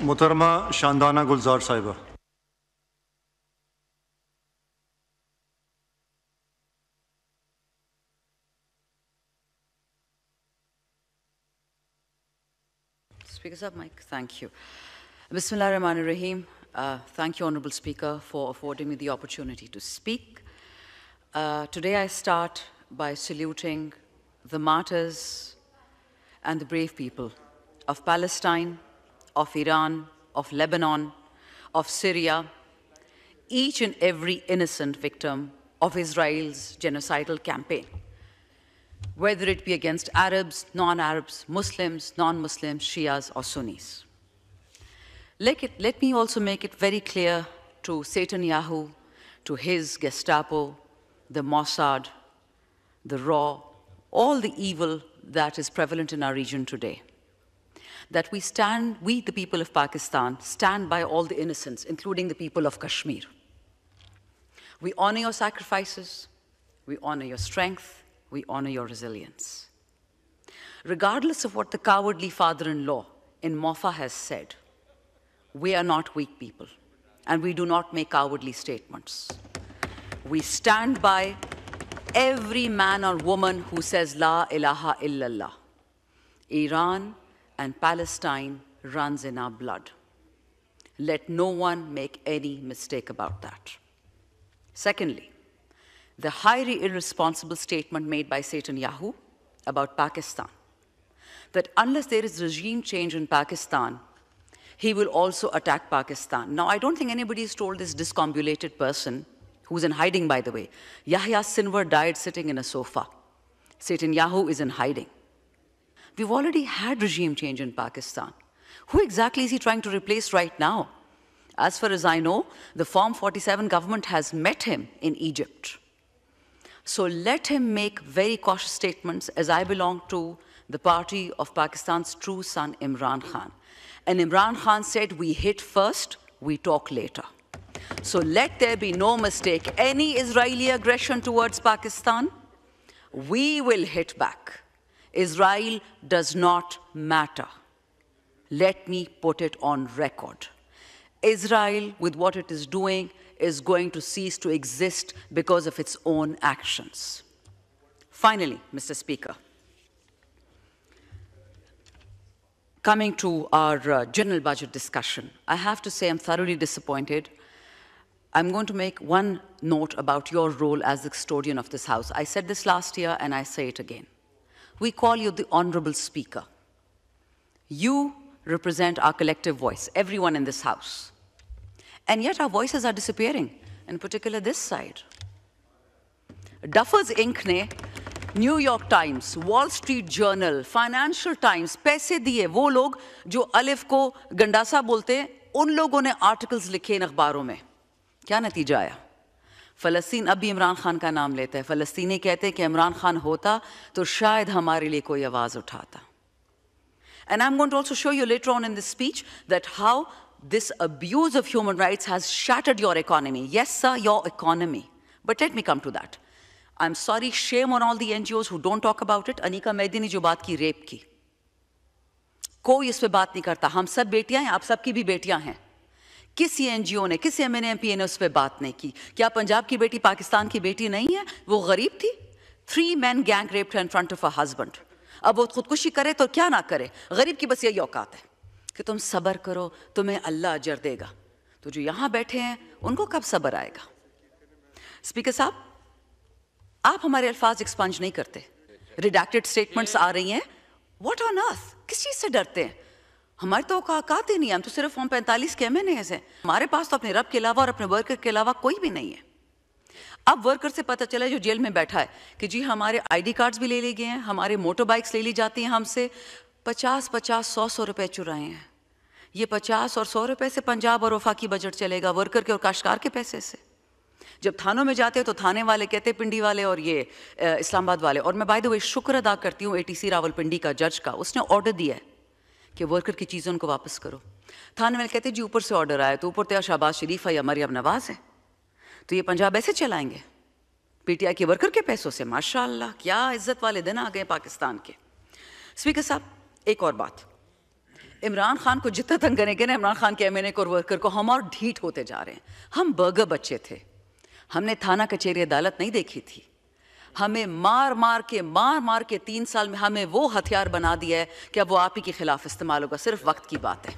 मोहतरमा शानदाना गुलजार साहिबा। Speaker Sahab, mic. Thank you. Bismillah ar-Rahman ar-Rahim. Thank you, Honorable Speaker, for affording me the opportunity to speak. Today I start by saluting the martyrs and the brave people of Palestine, of Iran, of Lebanon, of Syria, each and every innocent victim of Israel's genocidal campaign, whether it be against Arabs, non-Arabs, Muslims, non-Muslims, Shias, or Sunnis. Let me also make it very clear to Netanyahu, to his Gestapo, the Mossad, the RAW, all the evil that is prevalent in our region today, that we, the people of Pakistan, stand by all the innocents, including the people of Kashmir. We honor your sacrifices, we honor your strength, we honor your resilience. Regardless of what the cowardly father-in-law in Mofa has said, we are not weak people, and we do not make cowardly statements. We stand by every man or woman who says, La ilaha illallah. Iran and Palestine runs in our blood. Let no one make any mistake about that. Secondly, the highly irresponsible statement made by Netanyahu about Pakistan, that unless there is regime change in Pakistan, he will also attack Pakistan. Now, I don't think anybody has told this discombobulated person, who's in hiding, by the way. Yahya Sinwar died sitting in a sofa. Netanyahu is in hiding. We've already had regime change in Pakistan. Who exactly is he trying to replace right now? As far as I know, the Form 47 government has met him in Egypt. So let him make very cautious statements, as I belong to the party of Pakistan's true son, Imran Khan. And Imran Khan said, we hit first, we talk later. So let there be no mistake. Any Israeli aggression towards Pakistan, we will hit back. Israel does not matter. Let me put it on record. Israel, with what it is doing, is going to cease to exist because of its own actions. Finally, Mr. Speaker, coming to our general budget discussion, I have to say I'm thoroughly disappointed. I'm going to make one note about your role as the custodian of this House. I said this last year, and I say it again. We call you the Honorable Speaker. You represent our collective voice, everyone in this House. And yet our voices are disappearing, in particular this side. Duffers Inc. ने New York Times, Wall Street Journal, Financial Times, पैसे दिए वो लोग जो अलिफ को गंडासा बोलते हैं, उन लोगों ने आर्टिकल्स लिखे इन अखबारों में. क्या नतीजा आया? फ़लस्तीन अब भी इमरान खान का नाम लेता है. फ़लस्तीनी कहते हैं कि इमरान खान होता तो शायद हमारे लिए कोई आवाज़ उठाता. And I'm going to also show you later on in this speech that how this abuse of human rights has shattered your economy. Yes, sir, your economy. But let me come to that. I'm sorry, shame on all the NGOs who don't talk about it. Anika Mehdi ने जो बात की rape की, कोई इस पे बात नहीं करता. हम सब बेटियां हैं, आप सबकी भी बेटियां हैं. किसी NGO ने, किसी MNA-MP ने उस पे बात नहीं की. क्या पंजाब की बेटी पाकिस्तान की बेटी नहीं है? वो गरीब थी. 3 men gang raped her in front of her husband. अब वो खुदकुशी करे तो क्या ना करे. गरीब की बस यही औकात है कि तुम सब्र करो, तुम्हें अल्लाह अजर देगा. तो जो यहाँ बैठे हैं, उनको कब सब्र आएगा? स्पीकर साहब, आप हमारे अल्फाज एक्सपंज नहीं करते. रिडैक्टेड स्टेटमेंट्स आ रही हैं. What on earth? किस चीज़ से डरते हैं? हमारे तो औकात ही नहीं है. हम तो सिर्फ फॉर्म 45 के MNAs हैं. हमारे पास तो अपने रब के अलावा और अपने वर्कर के अलावा कोई भी नहीं है. अब वर्कर से पता चला जो जेल में बैठा है कि जी हमारे ID कार्ड्स भी ले लिए गए हैं, हमारे मोटर बाइक्स ले ली जाती हैं हमसे. 50-50, 100-100 रुपए चुराए हैं. ये 50 और 100 रुपए से पंजाब और वफाकी बजट चलेगा, वर्कर के और काश्तकार के पैसे से. जब थानों में जाते हैं तो थाने वाले कहते हैं पिंडी वाले और ये इस्लामाबाद वाले. और मैं बाय द वे शुक्र अदा करती हूँ ATC रावलपिंडी का, जज का. उसने ऑर्डर दिया है कि वर्कर की चीज़ों को वापस करो. थाने वाले कहते हैं जी ऊपर से ऑर्डर आया, तो ऊपर तो या शहबाज शरीफ है या मरियम नवाज है, तो ये पंजाब ऐसे चलाएंगे PTI के वर्कर के पैसों से. माशाअल्लाह, क्या इज्जत वाले दिन आ गए पाकिस्तान के. स्पीकर साहब, एक और बात. इमरान खान को जितना तंग करेंगे ना, इमरान खान के एमएनए को और वर्कर को, हम और ढीठ होते जा रहे हैं। हम बर्गर बच्चे थे, हमने थाना कचहरी अदालत नहीं देखी थी। हमें मार मार के 3 साल में हमें वो हथियार बना दिया है कि अब वो आप ही के खिलाफ इस्तेमाल होगा। सिर्फ वक्त की बात है।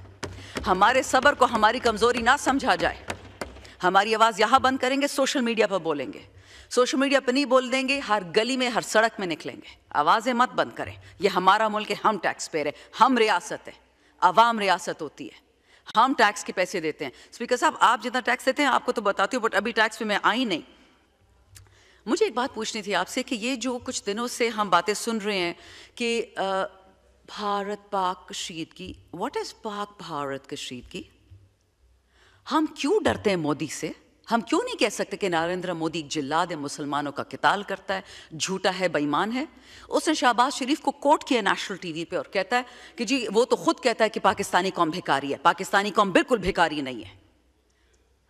हमारे सब्र को हमारी कमजोरी ना समझा जाए। हमारी आवाज़ यहाँ बंद करेंगे, सोशल मीडिया पर बोलेंगे। सोशल मीडिया पर नहीं बोल देंगे, हर गली में हर सड़क में निकलेंगे। आवाज़ें मत बंद करें। ये हमारा मुल्क है, हम टैक्स पेयर है, हम रियासत है, अवाम रियासत होती है, हम टैक्स के पैसे देते हैं। स्पीकर साहब, आप जितना टैक्स देते हैं आपको तो बताती हूँ, बट अभी टैक्स पे मैं आई नहीं। मुझे एक बात पूछनी थी आपसे कि ये जो कुछ दिनों से हम बातें सुन रहे हैं कि भारत पाक कशीदगी, व्हाट इज पाक भारत कशीदगी? हम क्यों डरते हैं मोदी से? हम क्यों नहीं कह सकते कि नरेंद्र मोदी एक जिल्लाद है, मुसलमानों का किताल करता है, झूठा है, बेईमान है? उसने शहबाज शरीफ को कोट किया नेशनल टीवी पे और कहता है कि जी वो तो खुद कहता है कि पाकिस्तानी कौम भिखारी है। पाकिस्तानी कौम बिल्कुल भिखारी नहीं है।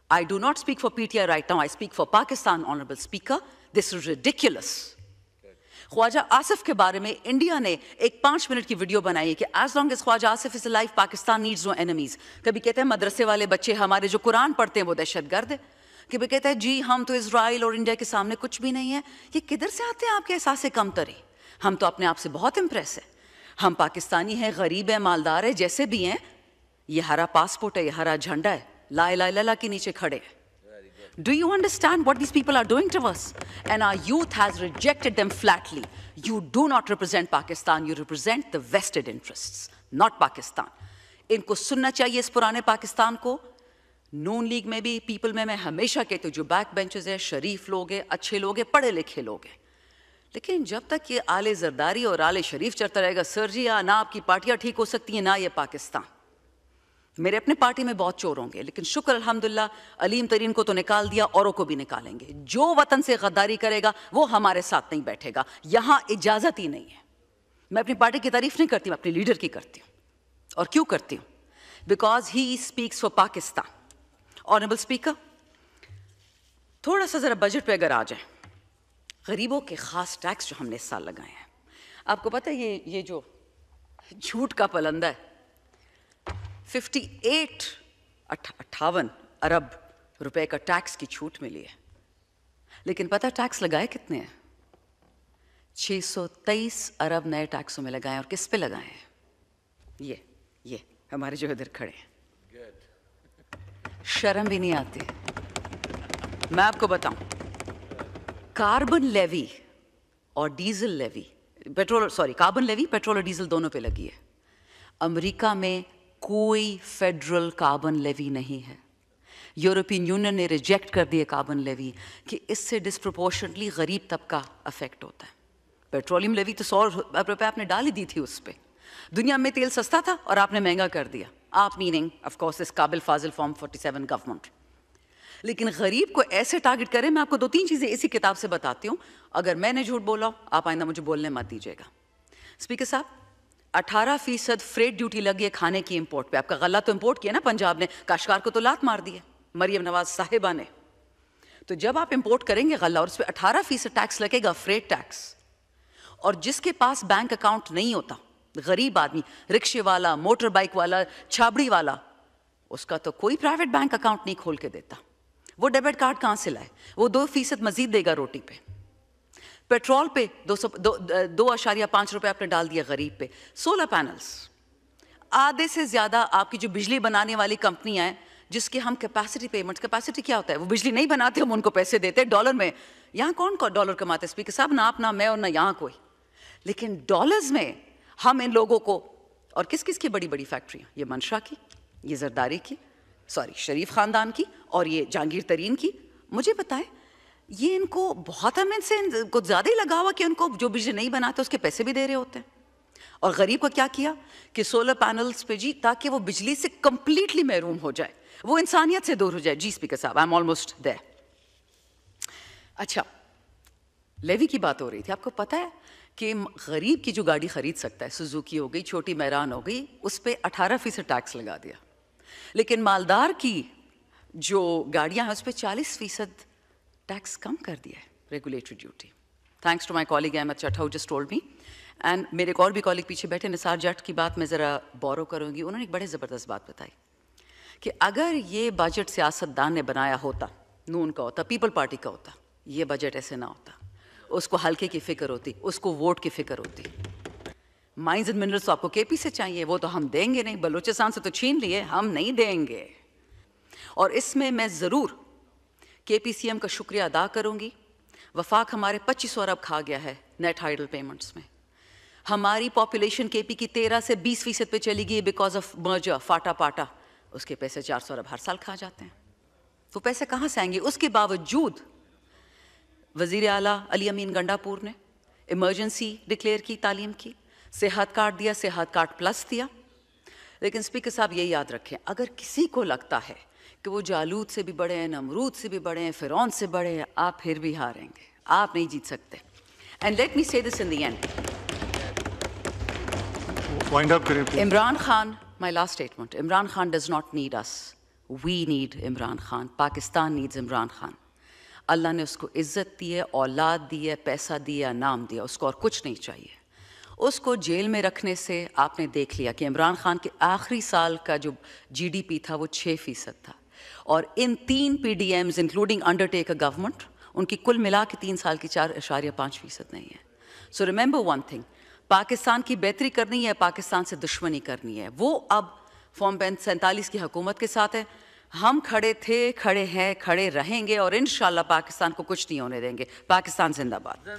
I do not speak for PTI right now, I speak for Pakistan, Honorable Speaker. This is ridiculous. Khwaja Asif के बारे में इंडिया ने एक 5 मिनट की वीडियो बनाई है कि as long as Khwaja Asif is alive, Pakistan needs no enemies. कभी कहते हैं मदरसे वाले बच्चे हमारे जो कुरान पढ़ते हैं वो दहशतगर्द है। कभी कहता है जी हम तो इजराइल और इंडिया के सामने कुछ भी नहीं है। ये किधर से आते हैं आपके एहसास कमतरी? हम तो अपने आप से बहुत इम्प्रेस है। हम पाकिस्तानी हैं, गरीब हैं, मालदार है, जैसे भी हैं। ये हरा पासपोर्ट है, ये हरा झंडा है, ला इलाहा इल्लल्लाह के नीचे खड़े हैं। Do you understand what these people are doing to us? And our youth has rejected them flatly. You do not represent Pakistan, you represent the vested interests, not Pakistan. इनको सुनना चाहिए इस पुराने पाकिस्तान को। नून लीग में भी, पीपल में मैं हमेशा कहती हूँ जो बैक बेंचेस है, शरीफ लोग हैं, अच्छे लोग हैं, पढ़े लिखे लोग हैं। लेकिन जब तक ये आले जरदारी और आले शरीफ चलता रहेगा, सर जी ना आपकी पार्टियाँ ठीक हो सकती हैं ना ये पाकिस्तान। मेरे अपने पार्टी में बहुत चोर होंगे, लेकिन शुक्र अल्हम्दुलिल्लाह अलीम तरीन को तो निकाल दिया, औरों को भी निकालेंगे। जो वतन से गद्दारी करेगा वो हमारे साथ नहीं बैठेगा, यहाँ इजाज़त ही नहीं है। मैं अपनी पार्टी की तारीफ नहीं करती, मैं अपने लीडर की करती हूँ। और क्यों करती हूँ? Because he speaks for Pakistan. Honourable speaker, थोड़ा सा ज़रा बजट पे अगर आ जाए, गरीबों के ख़ास टैक्स जो हमने इस साल लगाए हैं, आपको पता है ये जो झूठ का पलंदा है, 58 अरब रुपए का टैक्स की छूट मिली है। लेकिन पता टैक्स लगाए कितने हैं? 623 अरब नए टैक्सों में लगाए। और किस पे लगाए हैं? ये हमारे जो इधर खड़े हैं। शर्म भी नहीं आती। मैं आपको बताऊं, कार्बन लेवी और diesel levy, carbon levy petrol और डीजल दोनों पे लगी है। अमेरिका में कोई फेडरल कार्बन लेवी नहीं है। यूरोपियन यूनियन ने रिजेक्ट कर दिया कार्बन लेवी कि इससे डिस्प्रोपोर्शनटली गरीब तबका अफेक्ट होता है। पेट्रोलियम लेवी तो 100 रुपये आपने डाल ही दी थी उस पर। दुनिया में तेल सस्ता था और आपने महंगा कर दिया। आप मीनिंग ऑफ कोर्स इस काबिल फाजिल फॉर्म 47 गवर्नमेंट। लेकिन गरीब को ऐसे टारगेट करें। मैं आपको 2-3 चीज़ें इसी किताब से बताती हूँ। अगर मैंने झूठ बोला आप आइंदा मुझे बोलने मत दीजिएगा। स्पीकर साहब, 18% फ्रेट ड्यूटी लगी है खाने की इंपोर्ट पे। आपका गला तो इंपोर्ट किया ना पंजाब ने, काश्तकार को तो लात मार दी है मरियम नवाज साहिबा ने। तो जब आप इंपोर्ट करेंगे गला और उस पर 18% टैक्स लगेगा, फ्रेट टैक्स, और जिसके पास बैंक अकाउंट नहीं होता, गरीब आदमी, रिक्शे वाला, मोटर बाइक वाला, छाबड़ी वाला, उसका तो कोई प्राइवेट बैंक अकाउंट नहीं खोल के देता। वो डेबिट कार्ड कहाँ से लाए? वो 2% मजीद देगा रोटी पे। पेट्रोल पे 2.5 रुपये आपने डाल दिया गरीब पे। सोलर पैनल्स, आधे से ज़्यादा आपकी जो बिजली बनाने वाली कंपनियाँ हैं जिसके हम कैपेसिटी पेमेंट्स, कैपेसिटी क्या होता है? वो बिजली नहीं बनाते, हम उनको पैसे देते हैं डॉलर में। यहाँ कौन डॉलर कमाते? स्पीकर साहब, ना आप, ना मैं और ना यहाँ कोई। लेकिन डॉलर्स में हम इन लोगों को, और किस किस की बड़ी बड़ी फैक्ट्रियाँ, ये मंशा की, ये जरदारी की, शरीफ ख़ानदान की, और ये जहांगीर तरीन की, मुझे बताएं ये इनको बहुत, हम इनसे कुछ ज़्यादा ही लगा हुआ कि उनको जो बिजली नहीं बनाते उसके पैसे भी दे रहे होते हैं। और गरीब को क्या किया कि सोलर पैनल्स पे जी, ताकि वो बिजली से कंप्लीटली महरूम हो जाए, वो इंसानियत से दूर हो जाए। जी स्पीकर साहब, आई एम ऑलमोस्ट देयर। अच्छा, लेवी की बात हो रही थी। आपको पता है कि गरीब की जो गाड़ी खरीद सकता है, सुजुकी हो गई, छोटी मेहरान हो गई, उस पर 18% टैक्स लगा दिया। लेकिन मालदार की जो गाड़ियाँ हैं उस पर 40% टैक्स कम कर दिया है, regulatory duty. Thanks to my colleague Ahmed Chattha who just told me. And मेरे एक और भी कॉलिग पीछे बैठे, निसार जट की बात मैं ज़रा बोरो करूँगी। उन्होंने एक बड़े ज़बरदस्त बात बताई कि अगर ये बजट सियासतदान ने बनाया होता, नून का होता, पीपल पार्टी का होता, ये बजट ऐसे ना होता। उसको हल्के की फ़िक्र होती, उसको वोट की फ़िक्र होती। माइंस एंड मिनरल्स तो आपको केपी से चाहिए, वो तो हम देंगे नहीं। बलूचिस्तान से तो छीन लिए, हम नहीं देंगे। और इसमें मैं ज़रूर KPCM का शुक्रिया अदा करूँगी। वफाक हमारे 25 अरब खा गया है नेट हाइडल पेमेंट्स में। हमारी पॉपुलेशन KP की 13 से 20% पे चली गई बिकॉज ऑफ मर्जर, फाटा पाटा। उसके पैसे 400 अरब हर साल खा जाते हैं। वो पैसे कहाँ से आएंगे? उसके बावजूद वज़ीर आला अली अमीन गंडापुर ने इमरजेंसी डिक्लेयर की, तालीम की, सेहत कार्ड दिया, सेहत कार्ड प्लस दिया। लेकिन स्पीकर साहब ये याद रखें, अगर किसी को लगता है कि वो जालूद से भी बड़े हैं, नमरूद से भी बड़े हैं, फ़िरौन से बड़े हैं, आप फिर भी हारेंगे। आप नहीं जीत सकते। एंड लेट मी से this in the end, wind up करें please. Imran Khan, my last statement, Imran Khan does not need us. We need Imran Khan. Pakistan needs Imran Khan. अल्लाह ने उसको इज़्ज़त दी है, औलाद दी है, पैसा दिया, नाम दिया, उसको और कुछ नहीं चाहिए। उसको जेल में रखने से आपने देख लिया कि इमरान खान के आखिरी साल का जो GDP था वो 6% था। और इन 3 PDMs इंक्लूडिंग अंडरटेकर गवर्नमेंट, उनकी कुल मिला के 3 साल की 4.5% नहीं है। So remember one thing, Pakistan की बेहतरी करनी है, पाकिस्तान से दुश्मनी करनी है। वो अब फॉर्म 47 की हुकूमत के साथ है। हम खड़े थे, खड़े हैं, खड़े रहेंगे और इंशाल्लाह पाकिस्तान को कुछ नहीं होने देंगे। पाकिस्तान जिंदाबाद।